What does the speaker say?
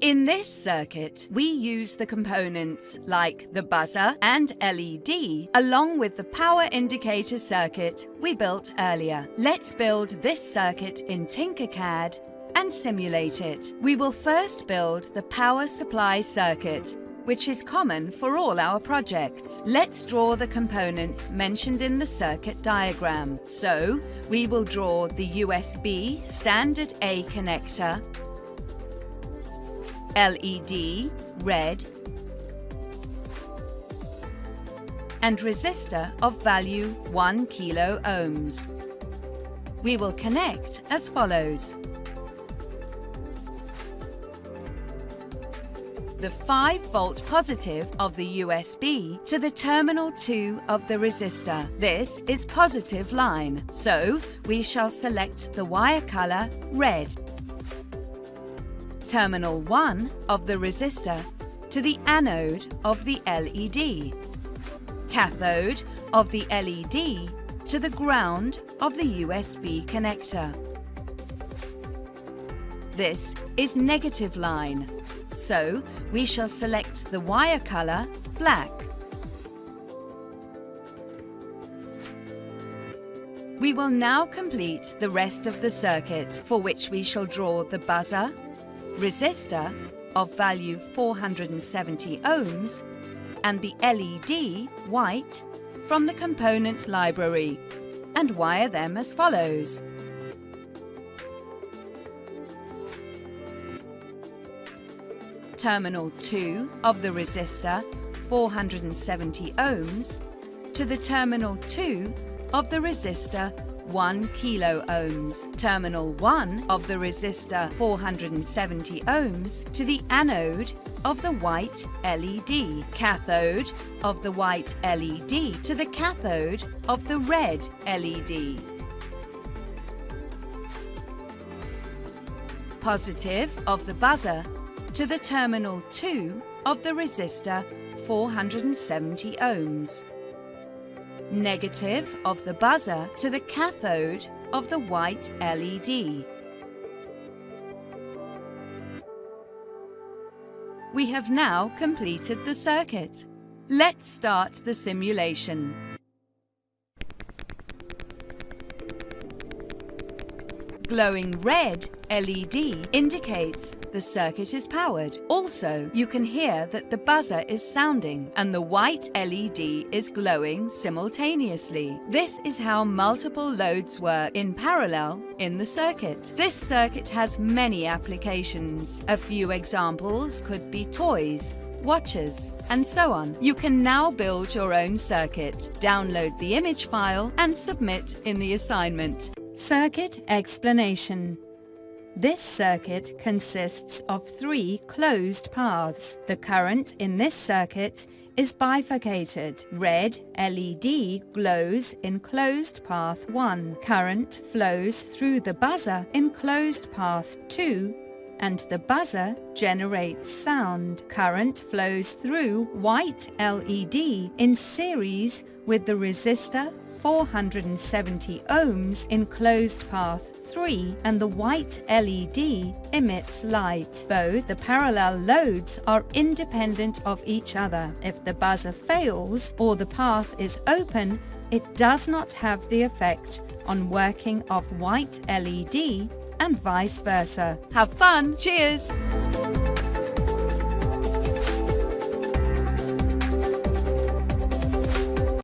In this circuit, we use the components like the buzzer and LED along with the power indicator circuit we built earlier. Let's build this circuit in Tinkercad and simulate it. We will first build the power supply circuit, which is common for all our projects. Let's draw the components mentioned in the circuit diagram. So, we will draw the USB standard A connector, LED, red, and resistor of value 1 kilo ohms. We will connect as follows. The 5-volt positive of the USB to the terminal 2 of the resistor. This is positive line, so we shall select the wire color red. Terminal 1 of the resistor to the anode of the LED. Cathode of the LED to the ground of the USB connector. This is negative line, so we shall select the wire color black. We will now complete the rest of the circuit, for which we shall draw the buzzer, resistor of value 470 ohms, and the LED white from the component library, and wire them as follows. Terminal 2 of the resistor 470 ohms to the terminal 2 of the resistor 1 kilo ohms. Terminal 1 of the resistor 470 ohms to the anode of the white LED. Cathode of the white LED to the cathode of the red LED. Positive of the buzzer to the terminal 2 of the resistor 470 ohms. Negative of the buzzer to the cathode of the white LED. We have now completed the circuit. Let's start the simulation. Glowing red LED indicates the circuit is powered. Also, you can hear that the buzzer is sounding and the white LED is glowing simultaneously. This is how multiple loads work in parallel in the circuit. This circuit has many applications. A few examples could be toys, watches, and so on. You can now build your own circuit, download the image file, and submit in the assignment. Circuit explanation. This circuit consists of 3 closed paths. The current in this circuit is bifurcated. Red LED glows in closed path 1. Current flows through the buzzer in closed path 2, and the buzzer generates sound. Current flows through white LED in series with the resistor 470 ohms in closed path 3, and the white LED emits light. Both the parallel loads are independent of each other. If the buzzer fails or the path is open, it does not have the effect on working of white LED and vice versa. Have fun! Cheers!